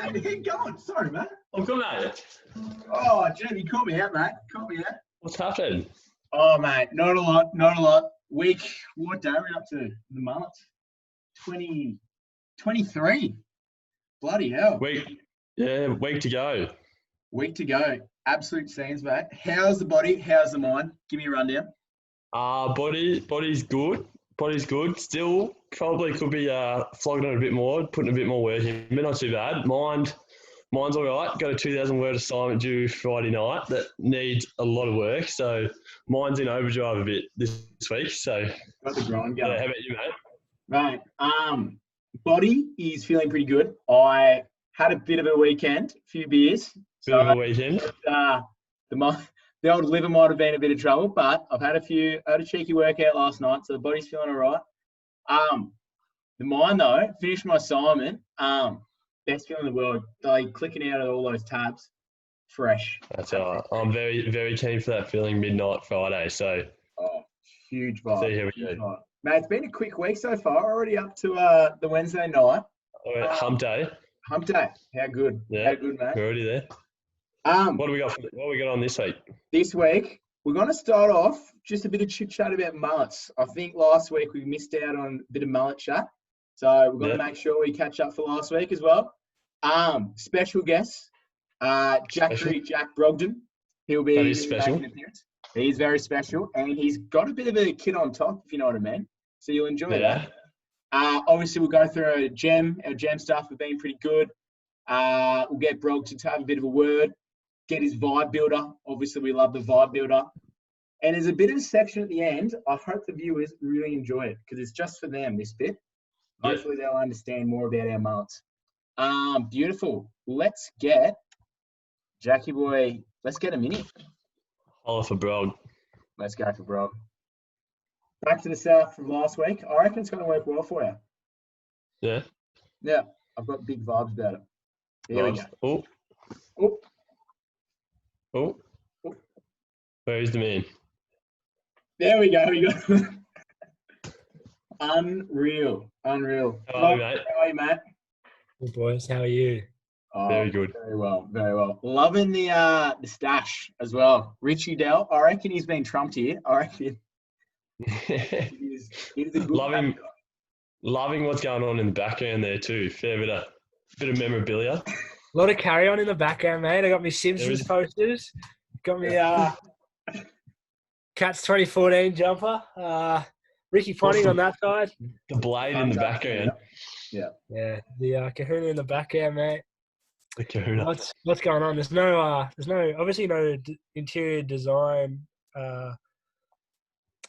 How you going? Sorry, mate. I'm good, mate. Oh, Jim, you caught me out, mate. Caught me out. What's happened? Oh, mate, not a lot, not a lot. What day are we up to? The month? 23. Bloody hell. Week to go. Week to go. Absolute scenes, mate. How's the body? How's the mind? Give me a rundown. Body's good. Body's good. Still, probably could be flogging it a bit more, putting a bit more work in, but not too bad. Mine's all right. Got a 2,000 word assignment due Friday night that needs a lot of work, so mine's in overdrive a bit this week. So Got the grind going. yeah, how about you, mate? Right. Body is feeling pretty good. I had a bit of a weekend, a few beers. Bit of a weekend. The old liver might have been a bit of trouble, but I've had a cheeky workout last night, so the body's feeling all right. The mind though, finished my assignment. Best feeling in the world. Like clicking out of all those tabs, fresh. That's all right. I'm very, very keen for that feeling midnight Friday. So Huge vibe. see how we go. Mate, it's been a quick week so far. Already up to the Wednesday night. All right, hump day. Hump day. How good? Yeah, How good, mate? we're already there. What do we got? What we got on this week? This week, we're going to start off just a bit of chit chat about mullets. I think last week we missed out on a bit of mullet chat. So we're going to make sure we catch up for last week as well. Special guest, Jack Brogden. He'll be making an appearance. He's very special, and he's got a bit of a kit on top, if you know what I mean. So you'll enjoy that. Obviously, we'll go through our gem stuff have been pretty good. We'll get Brog to have a bit of a word, get his vibe builder. Obviously, we love the vibe builder. And there's a bit of a section at the end. I hope the viewers really enjoy it because it's just for them, this bit. Yeah. Hopefully, they'll understand more about our mullets. Beautiful. Let's get Jackie boy. Let's get a minute. Holler for Brog. Let's go for Brog. Back to the south from last week. I reckon it's going to work well for you. Yeah. Yeah, I've got big vibes about it. Here we go. Oh. Where is the man? There we go. Unreal. How are you, mate? How are you, mate? Good boys. How are you? Oh, very good. Very well. Loving the stash as well. Richie Dell, I reckon he's been trumped here. I reckon he's a good Loving what's going on in the background there too. Fair bit of memorabilia. A lot of carry on in the background, mate. I got me Simpsons posters. Got me Cats 2014 jumper. Ricky Ponting on that side. The blade in the background. Yeah. The Kahuna in the background, mate. The Kahuna. What's going on? There's no obviously no interior design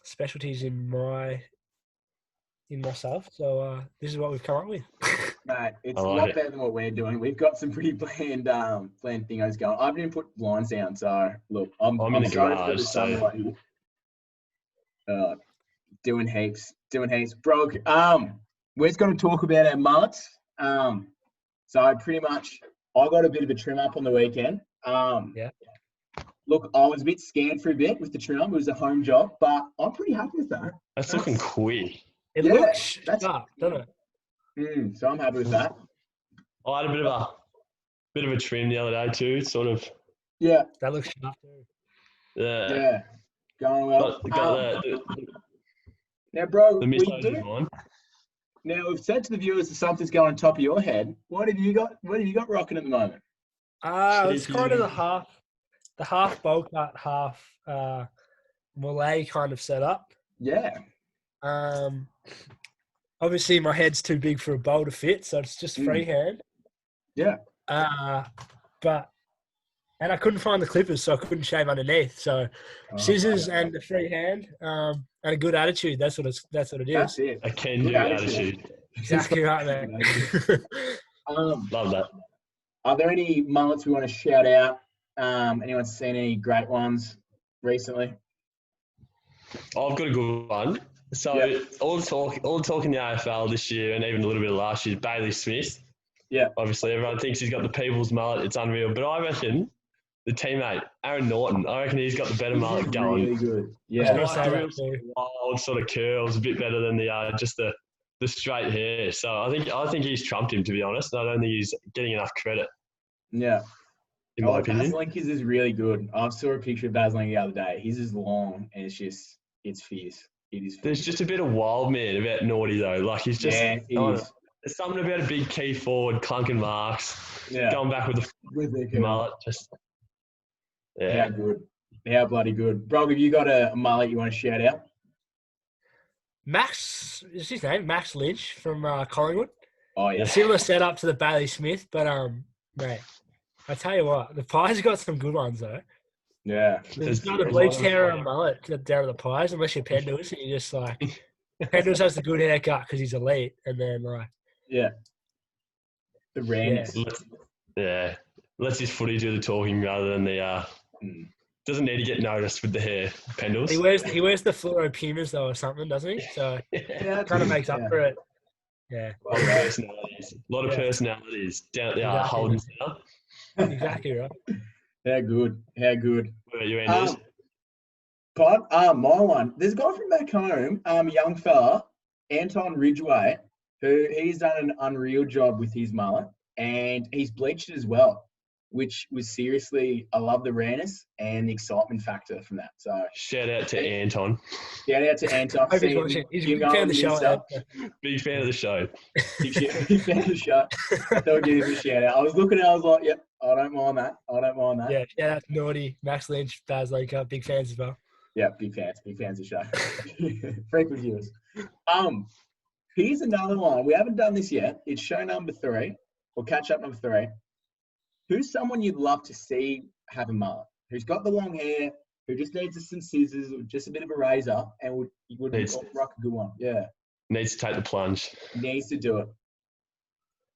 specialties in myself. So this is what we've come up with. Mate, it's a lot better than what we're doing. We've got some pretty planned thingos going. I haven't even put lines down, so look, I'm in the garage. Doing heaps. Brog, we're just going to talk about our mullets. So pretty much, I got a bit of a trim up on the weekend. Yeah. Look, I was a bit scared for a bit with the trim up. It was a home job, but I'm pretty happy with that. That's looking quick. It looks sharp, doesn't it? So I'm happy with that. I had a bit of a trim the other day too, sort of. Yeah. That looks sharp too. Yeah. Going well. Now, bro, Now, we've said to the viewers that something's going on top of your head. What have you got rocking at the moment? It's kind of the half bowl cut, half Malay kind of setup. Yeah. Obviously, my head's too big for a bowl to fit, so it's just freehand. Yeah. And I couldn't find the clippers, so I couldn't shave underneath. So scissors and a freehand and a good attitude. That's what it is. That's it. A can-do attitude. Exactly right, man. Love that. Are there any mullets we want to shout out? Anyone seen any great ones recently? I've got a good one. So all the talk in the AFL this year and even a little bit of last year, Bailey Smith. Yeah. Obviously, everyone thinks he's got the people's mullet. It's unreal. But I reckon the teammate, Aaron Norton, I reckon he's got the better mullet going. Really good. Yeah. Wild sort of curls, a bit better than the just the the straight hair. So I think he's trumped him, to be honest. I don't think he's getting enough credit, Yeah. in my opinion. Basilink's is really good. I saw a picture of Baslink the other day. His is long and it's fierce. It is fierce. There's just a bit of wild man about Naughty, though. Like, he's just, it is. There's something about a big key forward, clunking marks, going back with the mullet. Just, yeah. How good. How bloody good. Brog, have you got a mullet you want to shout out? Max, is his name? Max Lynch from Collingwood. Oh, yeah. Similar setup to the Bailey Smith, but, mate, I tell you what, the Pies got some good ones, though. Yeah. There's not a bleached hair or a mullet down to the Pies, unless you're Pendles, and you're just like, Pendles has the good haircut because he's elite, and then, like... Yeah. The rareness. Yeah. Lets his footy do the talking rather than the... Doesn't need to get noticed with the hair, Pendles. He wears the fluoro Pumas, though, or something, doesn't he? So, it kind of makes up for it. Yeah. A lot of personalities down at the Holden Centre. Exactly right. How good. How good. What about you, Anders? My one. There's a guy from back home, a young fella, Anton Ridgway, who he's done an unreal job with his mullet, and he's bleached it as well, which was seriously, I love the rareness and the excitement factor from that. So shout out to Anton. Shout out to Anton. He's a big fan of the show. Big fan of the show. Big fan of the show. I thought I'd give him a shout out. I was looking at it, I was like, yep, I don't mind that. Yeah, shout out to Naughty, Max Lynch, Baz Laker, big fans as well. Yeah, big fans of the show. Frequent viewers. Here's another one. We haven't done this yet. It's show number 3, or catch up number 3. Who's someone you'd love to see have a mullet? Who's got the long hair, who just needs some scissors or just a bit of a razor and would rock a good one? Yeah. Needs to take the plunge. Needs to do it.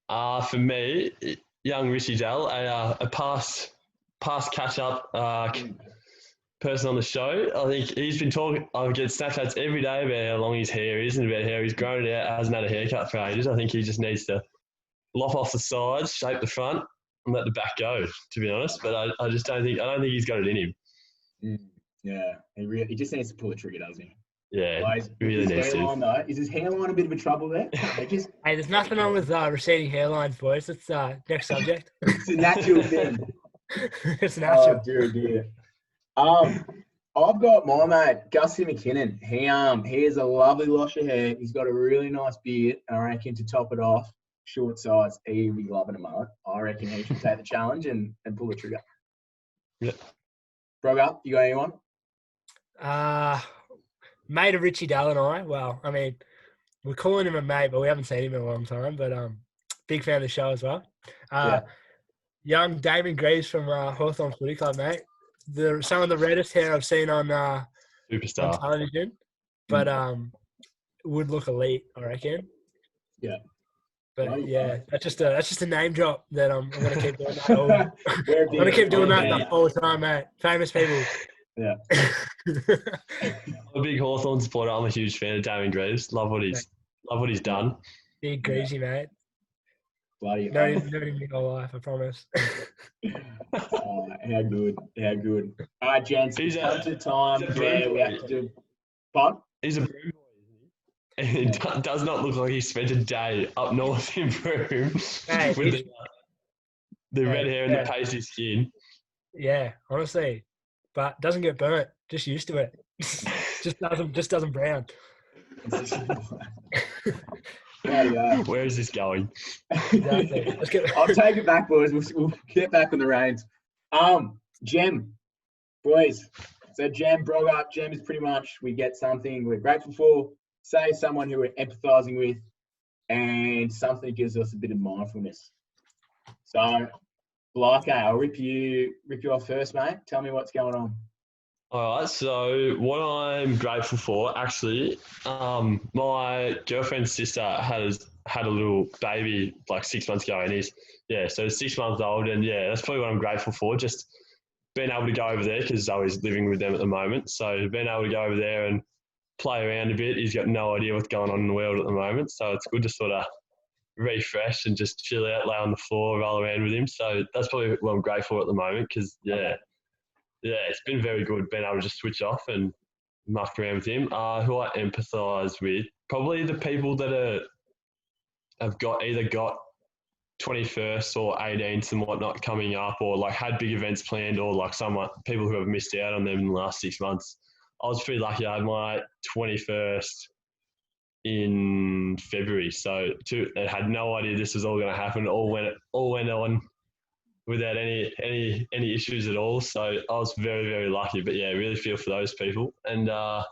For me, young Richie Dell, a past catch-up person on the show. I think he's been talking, I get Snapchats every day about how long his hair is and about how he's grown it out, hasn't had a haircut for ages. I think he just needs to lop off the sides, shape the front, and let the back go, to be honest. But I don't think he's got it in him. Yeah, he just needs to pull the trigger, doesn't he? Yeah, really needs to. Is his hairline a bit of a trouble there? Hey, there's nothing wrong with receding hairlines, boys. It's next subject. It's a natural thing. It's natural. Oh, dear. I've got my mate, Gussie McKinnon. He has a lovely losh of hair. He's got a really nice beard. I reckon to top it off, short sides, he'll be loving a mullet. I reckon he should take the challenge and pull the trigger. Yeah. Brog, you got anyone? Mate of Richie Dell and I. Well, I mean, we're calling him a mate, but we haven't seen him in a long time. But big fan of the show as well. Young Damon Greaves from Hawthorn Footy Club, mate. Some of the reddest hair I've seen on Superstar on television, but would look elite, I reckon. Yeah. But yeah, that's just a name drop that I'm going to keep doing. I'm going to keep doing that the whole time, mate. Famous people. Yeah. I'm a big Hawthorn supporter. I'm a huge fan of Damon Greaves. Love what he's done. Big greasy, mate. Bloody known him my whole life, I promise. How good. All right, gents. It's come to time where we have to do pod. He's a Broom boy, isn't he? It does not look like he spent a day up north in Broom with the red hair and the pasty skin. Yeah, honestly. But doesn't get burnt. Just used to it. just doesn't brown. Where is this going? Exactly. I'll take it back, boys. We'll get back on the reins. Gem, boys. So Gem, Brog up. Gem is pretty much we get something we're grateful for, say someone who we're empathising with, and something that gives us a bit of mindfulness. So, Blake, I'll rip you off first, mate. Tell me what's going on. All right, so what I'm grateful for, actually, my girlfriend's sister had a little baby like 6 months ago, and he's 6 months old, and that's probably what I'm grateful for. Just being able to go over there because Zoe's living with them at the moment, so being able to go over there and play around a bit. He's got no idea what's going on in the world at the moment, so it's good to sort of refresh and just chill out, lay on the floor, roll around with him. So that's probably what I'm grateful for at the moment because it's been very good being able to just switch off and muck around with him. Who I empathise with, probably the people that are have either got 21st or 18th and whatnot coming up, or like had big events planned, or like people who have missed out on them in the last 6 months. I was pretty lucky. I had my 21st in February, so I had no idea this was all going to happen. It all went on without any issues at all. So I was very, very lucky. But yeah, really feel for those people. And for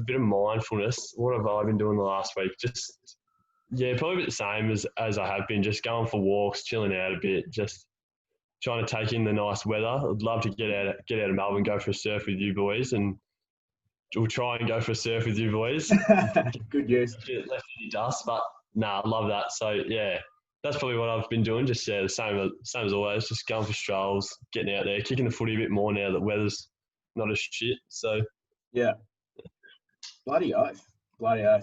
a bit of mindfulness, what have I been doing the last week? Just probably a bit the same as I have been. Just going for walks, chilling out a bit, just trying to take in the nice weather. I'd love to get out of Melbourne, go for a surf with you boys, and we'll try and go for a surf with you boys. Good use. Left any dust, but I love that. So yeah, that's probably what I've been doing. Just the same as always. Just going for strolls, getting out there, kicking the footy a bit more now that weather's not as shit. So yeah, bloody oath. Brother,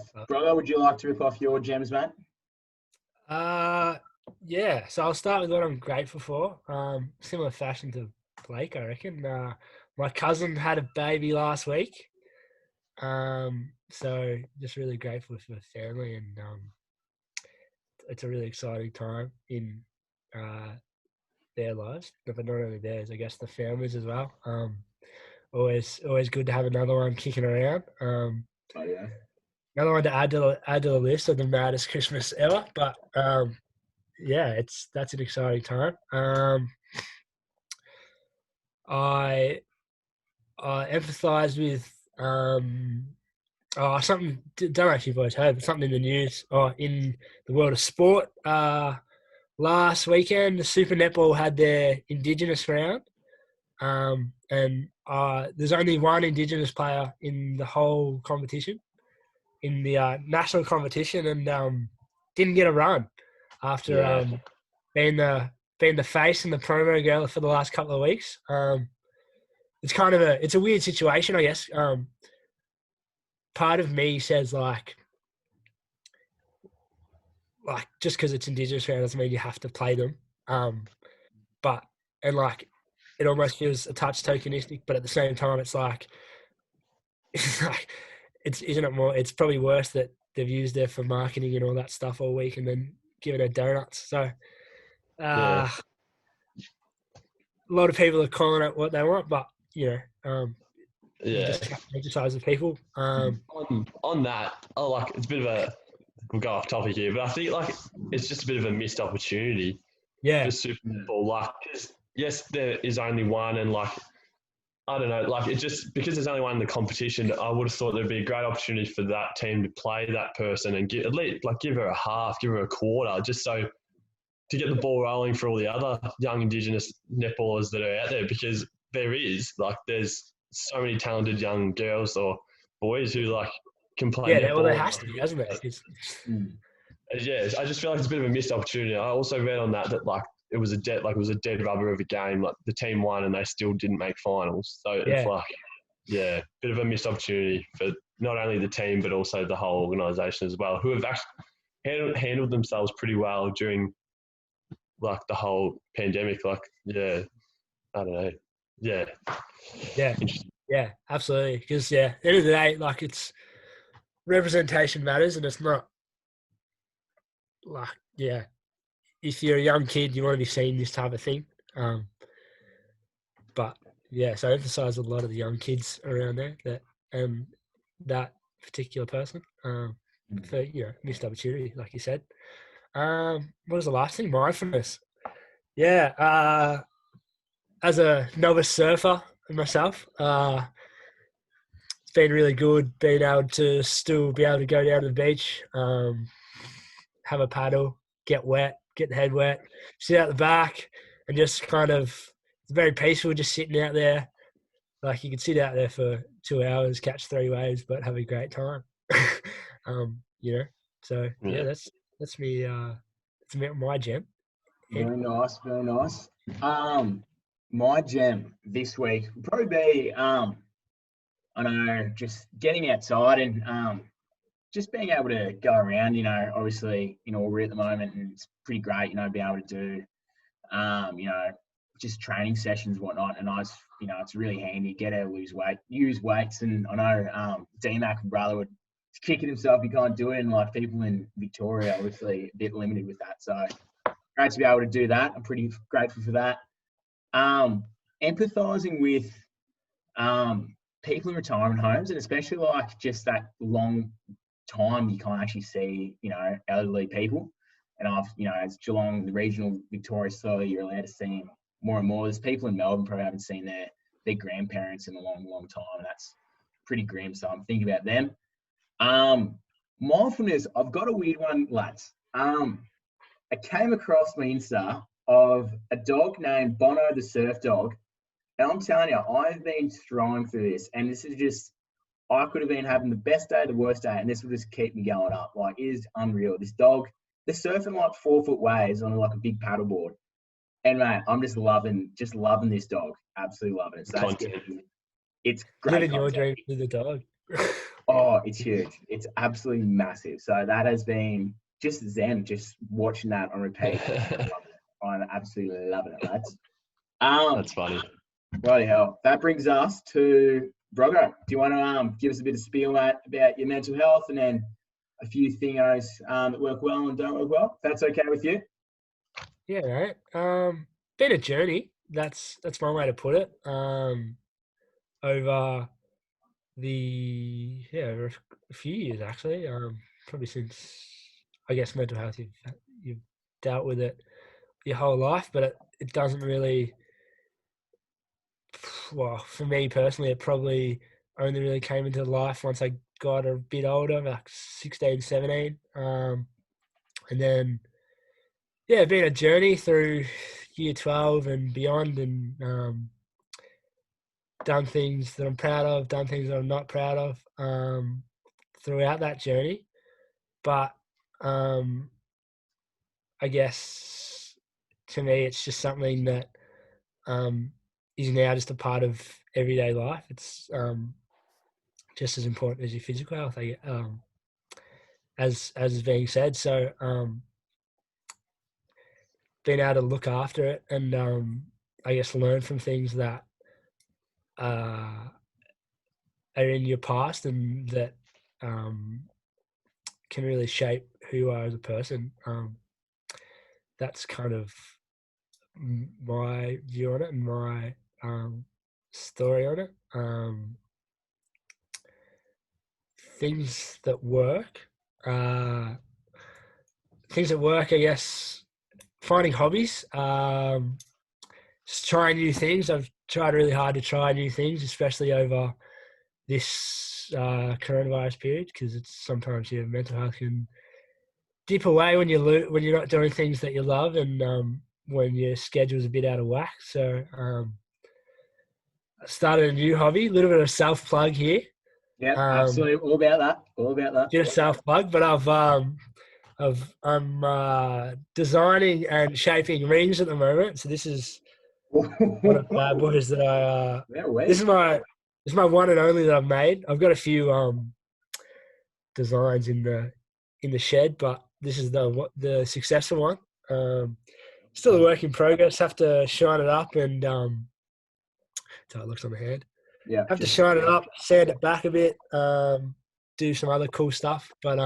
would you like to rip off your gems, mate? Yeah. So I'll start with what I'm grateful for. Similar fashion to Blake, I reckon. My cousin had a baby last week. So just really grateful for the family, and it's a really exciting time in their lives, but not only theirs, I guess the families as well. Always good to have another one kicking around. Another one to add to the list of the maddest Christmas ever. But that's an exciting time. I empathise with something. Don't know if you've always heard, but something in the news in the world of sport. Last weekend, the Super Netball had their Indigenous round, and there's only one Indigenous player in the whole competition, in the national competition, and didn't get a run after being the face and the promo girl for the last couple of weeks. It's kind of it's a weird situation, I guess. Part of me says like just because it's Indigenous round doesn't mean you have to play them. But it almost feels a touch tokenistic, but at the same time, it's like, isn't it more? It's probably worse that they've used her for marketing and all that stuff all week, and then given her donuts. So, a lot of people are calling it what they want, but you just have to exercise the people. On that, it's a bit of we'll go off topic here, but I think it's just a bit of a missed opportunity. Yeah. For Super Bowl, because yes, there is only one, and I don't know, it's just because there's only one in the competition. I would have thought there'd be a great opportunity for that team to play that person and give her a half, give her a quarter, just so to get the ball rolling for all the other young Indigenous netballers that are out there, because there's so many talented young girls or boys who can play netball. Yeah, well, there has to be, hasn't there? Yeah, I just feel like it's a bit of a missed opportunity. I also read on that it was a dead rubber of a game. The team won and they still didn't make finals. So it's bit of a missed opportunity for not only the team but also the whole organisation as well, who have actually handled themselves pretty well during the whole pandemic. I don't know. Yeah. Yeah, absolutely. Because at the end of the day, it's representation matters, and it's not. If you're a young kid, you want to be seeing this type of thing. So I emphasise a lot of the young kids around there that particular person for missed opportunity, like you said. What was the last thing? Mindfulness. Yeah. As a novice surfer myself, it's been really good being able to still be able to go down to the beach, have a paddle, get wet, get the head wet, sit out the back, and just it's very peaceful just sitting out there. You can sit out there for 2 hours, catch 3 waves, but have a great time. So that's me. It's my gem. Very nice, very nice. My gem this week would probably be I know, just getting outside and just being able to go around, obviously, we're at the moment and it's pretty great, being able to do, just training sessions and whatnot. And it's really handy, get out, lose weight, use weights. And I know DMAC and brother would he's kicking himself. He can't do it. And like people in Victoria, obviously a bit limited with that. So great to be able to do that. I'm pretty grateful for that. Empathizing with people in retirement homes, and especially like just that long time you can't actually see, elderly people. And as Geelong, the regional Victoria, slowly you're allowed to see them more and more. There's people in Melbourne probably haven't seen their grandparents in a long, long time. And that's pretty grim. So I'm thinking about them. Mindfulness, I've got a weird one, lads. I came across my Insta of a dog named Bono the surf dog. And I'm telling you, I've been throwing through this. And this is just, I could have been having the best day, the worst day, and this will just keep me going up. Like, it is unreal. This dog, they're surfing like 4-foot waves on like a big paddleboard. And mate, I'm just loving this dog. Absolutely loving it. So it's great. Living your dream with the dog. Oh, it's huge. It's absolutely massive. So that has been just zen, just watching that on repeat. I'm absolutely loving it, lads. That's funny. Righty hell. That brings us to Brogo. Do you want to give us a bit of spiel, mate, about your mental health and then a few thingos that work well and don't work well? If that's okay with you? Yeah, right. Been a journey. That's one way to put it. Over over a few years actually. Probably since, I guess, mental health. You've dealt with it your whole life, but it doesn't really. Well, for me personally, it probably only really came into life once I got a bit older, like 16, 17. And then, been a journey through year 12 and beyond, and done things that I'm proud of, done things that I'm not proud of throughout that journey. But I guess to me, it's just something that is now just a part of everyday life. It's just as important as your physical health, as is being said. So being able to look after it and I guess learn from things that are in your past and that can really shape who you are as a person. That's kind of my view on it and my story on it. Things that work, I guess, finding hobbies, just trying new things. I've tried really hard to try new things, especially over this coronavirus period, because it's sometimes your mental health can dip away when you're not doing things that you love and when your schedule's a bit out of whack. So I started a new hobby, a little bit of self-plug here. Yeah, absolutely. All about that. Bit of self-plug, but I'm designing and shaping rings at the moment. So this is one of the bad boys that I. This is my one and only that I've made. I've got a few designs in the shed, but this is the successful one. Still a work in progress. Have to shine it up and that's how it looks on the hand. Yeah. Have to shine it up, sand it back a bit, do some other cool stuff. But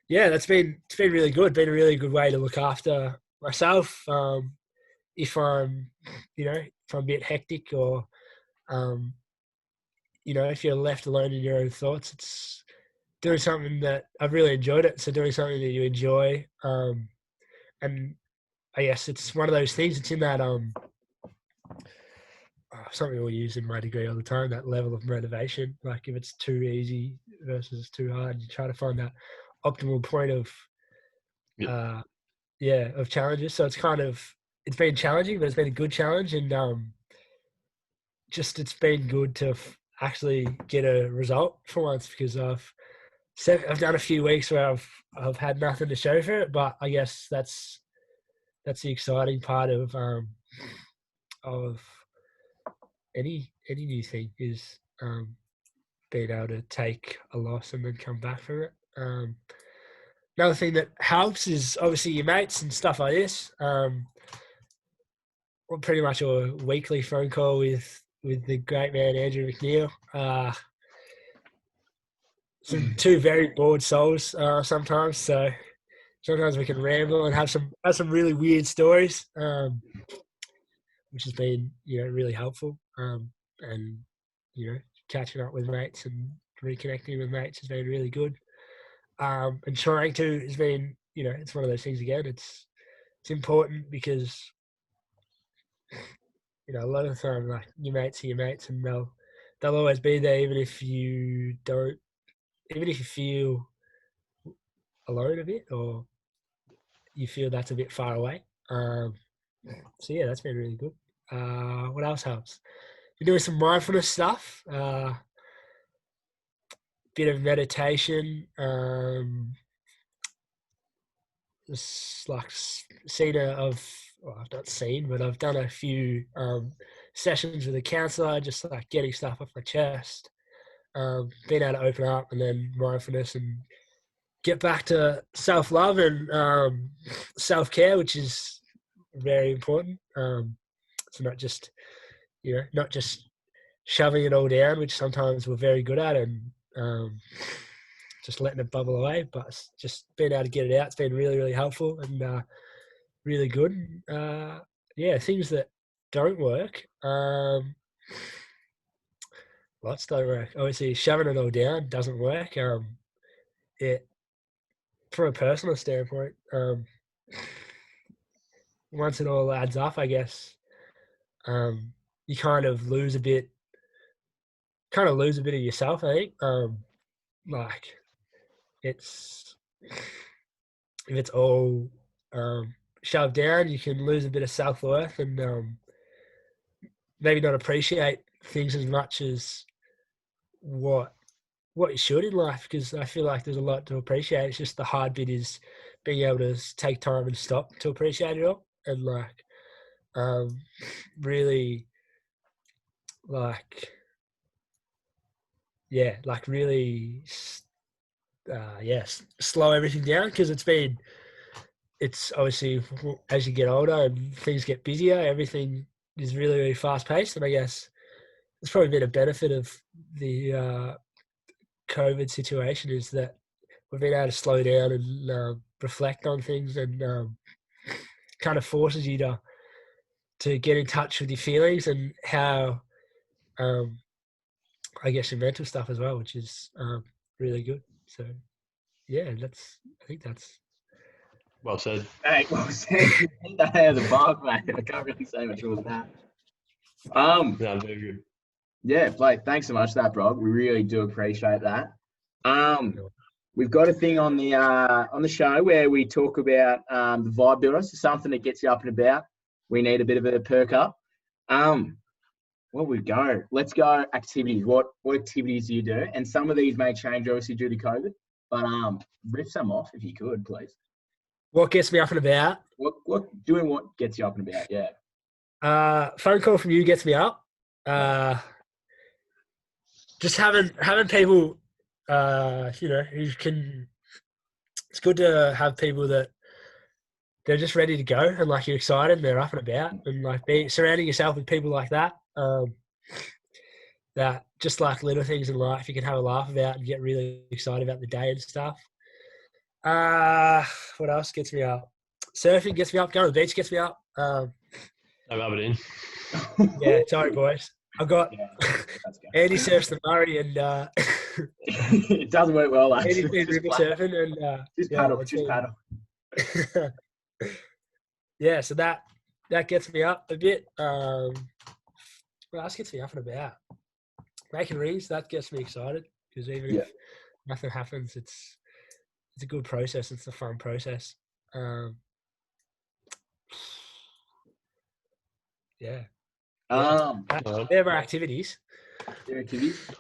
it's been really good. Been a really good way to look after myself. If I'm a bit hectic or if you're left alone in your own thoughts, it's doing something that I've really enjoyed it. So doing something that you enjoy, and I guess it's one of those things. It's in that something we use in my degree all the time, that level of motivation. Like if it's too easy versus too hard, you try to find that optimal point of of challenges. So it's been challenging, but it's been a good challenge, and it's been good to actually get a result for once, because I've done a few weeks where I've had nothing to show for it, but I guess that's the exciting part of any new thing is being able to take a loss and then come back from it. Another thing that helps is obviously your mates and stuff like this. Pretty much a weekly phone call with the great man Andrew McNeil. two very bored souls sometimes. So sometimes we can ramble and have some really weird stories, which has been really helpful. And catching up with mates and reconnecting with mates has been really good. And trying to has been it's one of those things again. It's important because a lot of the time, like, your mates are your mates, and they'll always be there, even if you feel alone a bit, or you feel that's a bit far away. So yeah, that's been really good. What else helps? Been doing some mindfulness stuff, bit of meditation. Just like I've not seen, but I've done a few sessions with a counsellor, just like getting stuff off my chest, being able to open up, and then mindfulness and get back to self-love and self-care, which is very important. So not just shoving it all down, which sometimes we're very good at, and just letting it bubble away, but just being able to get it out. It's been really, really helpful and really good. Things that don't work. Lots don't work. Obviously, shoving it all down doesn't work. It, from a personal standpoint, once it all adds up, I guess, you kind of lose a bit of yourself, I think. Like, if it's all shoved down, you can lose a bit of self-worth and maybe not appreciate things as much as what you should in life, because I feel like there's a lot to appreciate. It's just the hard bit is being able to take time and stop to appreciate it all, and really really slow everything down, because it's obviously, as you get older and things get busier, everything is really, really fast paced. And I guess it's probably been a benefit of the COVID situation, is that we've been able to slow down and reflect on things, and kind of forces you to get in touch with your feelings and how, I guess, your mental stuff as well, which is really good. So yeah, I think that's well said. Hey, well said. You hit that out of the park, mate. I can't really say much more than that. Yeah, very good. Yeah, Blake, thanks so much for that, Brog. We really do appreciate that. We've got a thing on the show where we talk about the vibe builder, so something that gets you up and about. We need a bit of a perk up. Well, we go. Let's go activities. What activities do you do? And some of these may change, obviously, due to COVID. But rip some off if you could, please. what gets me up and about. What gets you up and about? Yeah. Phone call from you gets me up. Just having people, who can. It's good to have people that they're just ready to go, and like, you're excited and they're up and about, and like surrounding yourself with people like that. That just like little things in life you can have a laugh about and get really excited about the day and stuff. What else gets me up? Surfing gets me up. Going to the beach gets me up. No, rub it in. Yeah, sorry, boys. I've got Andy surfs the Murray, and it doesn't work well, Andy's actually. been river surfing, and Just paddle. Yeah, so that gets me up a bit. What else gets me up and about? Making rings, that gets me excited, because even if nothing happens, it's a good process. It's a fun process. They're my activities. Your activities.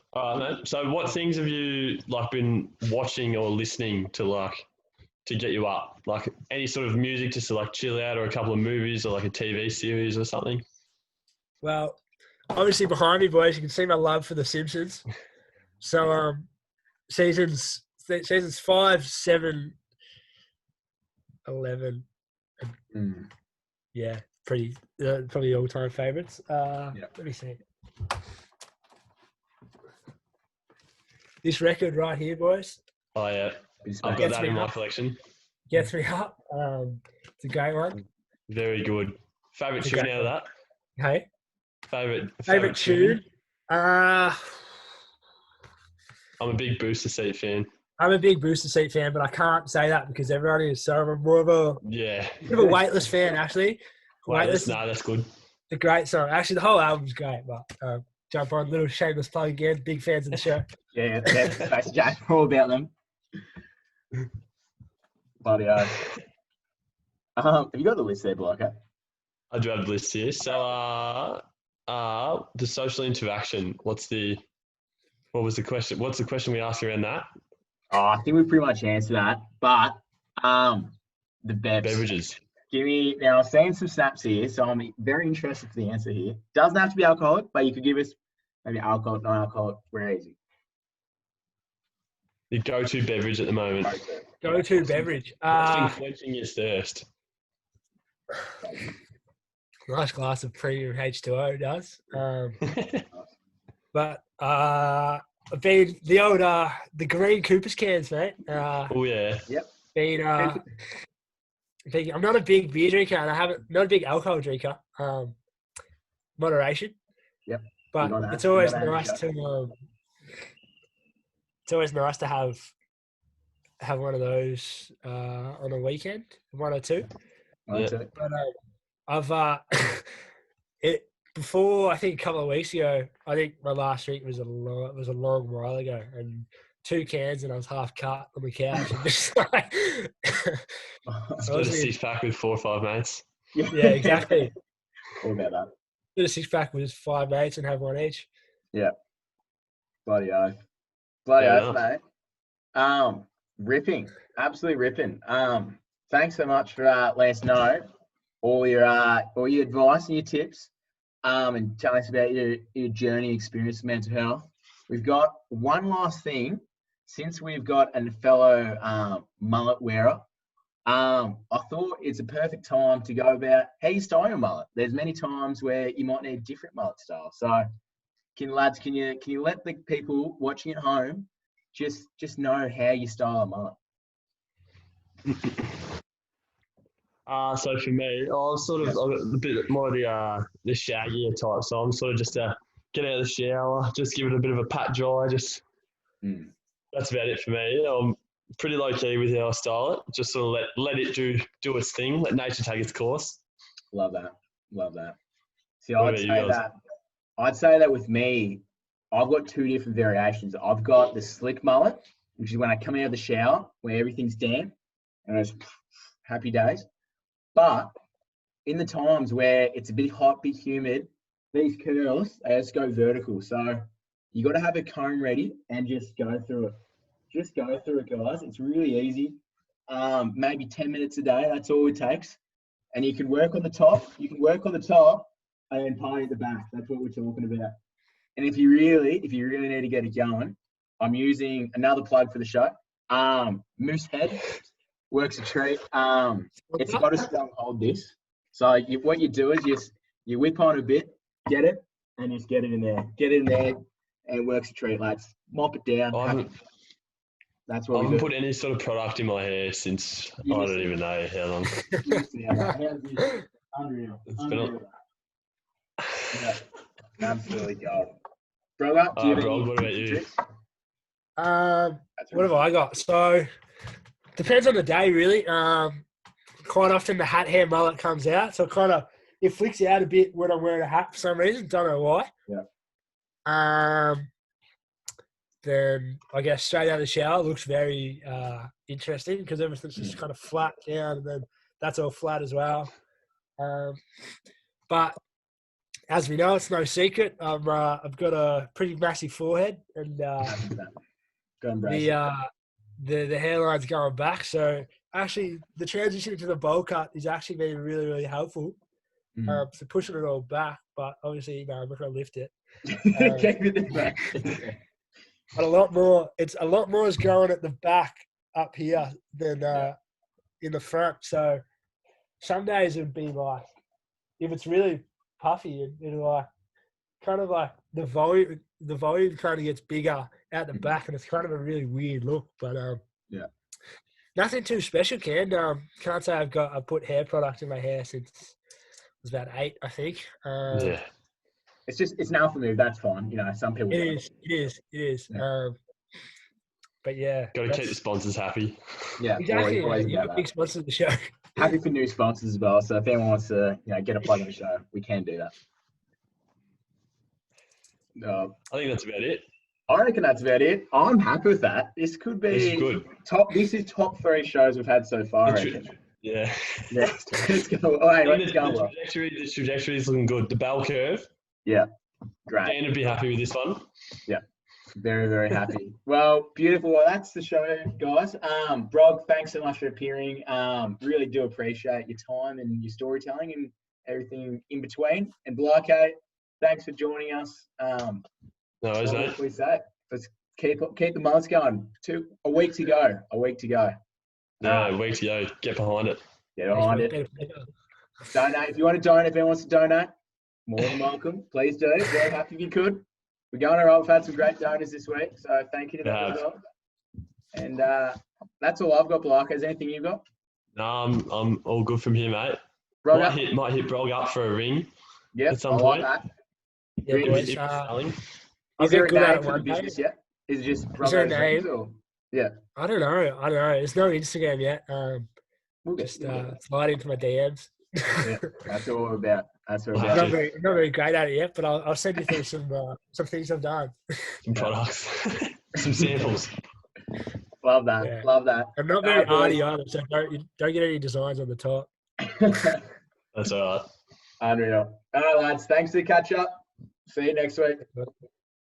So what things have you been watching or listening to to get you up? Like any sort of music just to chill out, or a couple of movies, or a TV series or something? Well, obviously behind me, boys, you can see my love for The Simpsons. So seasons 5, 7, 11, yeah, pretty probably all-time favorites. Let me see. this record right here, boys. Oh, yeah. It's I've got Gets that me in my up. collection. Gets me up. It's a great one. Very good. Favourite It's a tune great out of one. that? Hey, Favourite tune. I'm a big Booster Seat fan. I'm a big Booster Seat fan, but I can't say that because everyone is so I'm more of a Yeah. bit of a Weightless fan, actually. Weightless? Is No, that's good. a great song. Actually, the whole album's great, but jump on. Little shameless plug again. Big fans of the show. Yeah, Space Jack, all about them. Bloody hell. Have you got the list there, Blocker? I do have the list here. So, the social interaction. What was the question? What's the question we asked around that? Oh, I think we pretty much answered that. But the Beverages. Now, I've seen some snaps here, so I'm very interested for the answer here. Doesn't have to be alcoholic, but you could give us maybe alcoholic, non-alcoholic. We're easy. Your go-to beverage at the moment. Go-to beverage. What's been quenching your thirst? Nice glass of premium H2O does. But been the old the green Cooper's cans, mate. Oh yeah. Yep. I'm not a big beer drinker, and not a big alcohol drinker. Moderation. Yep. But it's always nice to. It's always nice to have one of those on a weekend, one or two. Yeah. But I've before, I think a couple of weeks ago. I think my last drink was a long while ago, and 2 cans, and I was half cut on the couch, and just like Split a 6-pack with 4 or 5 mates. Yeah, exactly. All about that. Split a 6-pack with 5 mates and have one each. Yeah. Bloody oath, mate. Ripping, absolutely ripping. Thanks so much for letting us know all your advice and your tips, and telling us about your journey experience with mental health. We've got one last thing, since we've got a fellow mullet wearer. I thought it's a perfect time to go about how you style your mullet. There's many times where you might need different mullet style. So, can you let the people watching at home just know how you style a mullet? So for me, I've got a bit more of the shaggier type. So I'm sort of just get out of the shower, just give it a bit of a pat dry. That's about it for me. I'm pretty low key with how I style it. Just sort of let it do its thing. Let nature take its course. Love that. See, What I'd say that with me, I've got 2 different variations. I've got the slick mullet, which is when I come out of the shower, where everything's damp, and it's happy days. But in the times where it's a bit hot, bit humid, these curls, they just go vertical. So you got to have a comb ready and just go through it. Just go through it, guys. It's really easy. Maybe 10 minutes a day. That's all it takes. And you can work on the top. And then party at the back. That's what we're talking about. And if you really need to get it going, I'm using another plug for the show. Moose Head works a treat. It's got a strong hold, this. So what you do is you whip on a bit, get it, and just get it in there. Get it in there, and it works a treat, lads. Mop it down. That's what I we haven't do. put any sort of product in my hair since I don't even know how long. Unreal. Yeah. Absolutely gold. Brog, do you have any? What about you? What have I got? So depends on the day, really. Quite often the hat hair mullet comes out, so it flicks out a bit when I'm wearing a hat for some reason. Don't know why. Yeah. Then I guess straight out of the shower looks very interesting because everything's just kind of flat down, and then that's all flat as well. But as we know, it's no secret. I've got a pretty massive forehead, and the hairline's going back. So actually, the transition to the bowl cut is actually been really, really helpful. So pushing it all back, but obviously, I'm not going to lift it. But it's a lot more is growing at the back up here than in the front. So some days it'd be if it's really puffy, it'll kind of the volume. the volume kind of gets bigger out the back, and it's kind of a really weird look. But Yeah. Nothing too special, Ken. Can't say I've put hair product in my hair since I was about 8, I think. Yeah. It's now for me. That's fine. You know, some people. It is. Yeah. But yeah, Got to keep the sponsors happy. Yeah, exactly. always You're about a big that. sponsor of the show. Happy for new sponsors as well. So if anyone wants to, get a plug on the show, we can do that. I think that's about it. I reckon that's about it. I'm happy with that. This could be This is good. This is top 3 shows we've had so far. I reckon. Yeah. Yeah, let's go. All right, let's go. The trajectory is looking good. The bell curve. Yeah, great. Dan would be happy with this one. Yeah, very, very happy. Well, beautiful. Well, that's the show, guys. Brog, thanks so much for appearing. Really do appreciate your time and your storytelling and everything in between. And Blake, thanks for joining us. No worries, mate. What we say? Let's keep the months going. A week to go. No, week to go. Get behind it. Get behind it. Donate. If you want to donate, if anyone wants to donate, more than welcome. Please do. Very happy if you could. We're going all right. We've had some great donors this week, so thank you to them as well. And that's all I've got, Blake. Is anything you've got? No, I'm all good from here, mate. Brog Might hit Brog up for a ring. Yeah, at some I point. like that. Yeah, boys. Is there a good at name it for the one day. business yet? Is it just Is there a Brog's name? Rings or? Yeah. I don't know. There's no Instagram yet. We'll get Just there. slide into my DMs. Yeah, that's all we're about. That's what we're I'm I'm about. not very great at it yet, but I'll send you through some things I've done. Some products. Some samples. Love that. Yeah. Love that. I'm not very boys. arty either, so don't get any designs on the top. That's all right. Unreal. All right, lads. Thanks for the catch up. See you next week.